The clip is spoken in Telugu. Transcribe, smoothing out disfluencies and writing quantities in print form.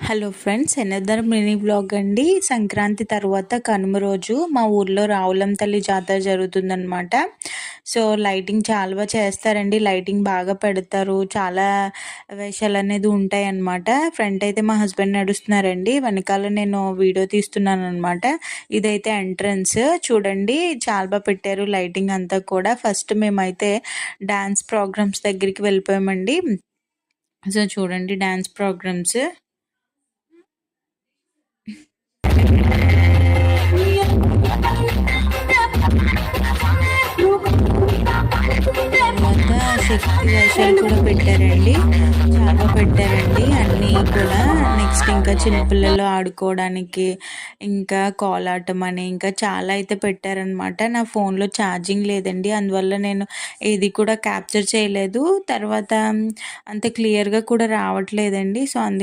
Hello friends, another mini blog అండి. సంక్రాంతి తర్వాత కనుమ రోజు మా ఊర్లో రావులం తల్లి జాతర జరుగుతుందనమాట. సో లైటింగ్ చాలా బాగా చేస్తారండి. లైటింగ్ బాగా పెడతారు. చాలా వేషాలు అనేది ఉంటాయన్నమాట. ఫ్రంట్ అయితే మా హస్బెండ్ నడుస్తున్నారండి, వెనకాల నేను వీడియో తీస్తున్నాను అనమాట. ఇదైతే ఎంట్రన్స్ చూడండి, చాలా బాగా పెట్టారు లైటింగ్ అంతా కూడా. ఫస్ట్ మేమైతే డాన్స్ ప్రోగ్రామ్స్ దగ్గరికి వెళ్ళిపోయామండి. సో చూడండి డాన్స్ ప్రోగ్రామ్స్. తర్వాత శక్తి వేషాలు కూడా పెట్టారండి. చాలా పెట్టారండి అన్నీ కూడా. నెక్స్ట్ ఇంకా చిన్నపిల్లలు ఆడుకోవడానికి, ఇంకా కోలాటం అని, ఇంకా చాలా అయితే పెట్టారనమాట. నా ఫోన్లో ఛార్జింగ్ లేదండి, అందువల్ల నేను ఏది కూడా క్యాప్చర్ చేయలేదు. తర్వాత అంత క్లియర్గా కూడా రావట్లేదండి. సో అందుకే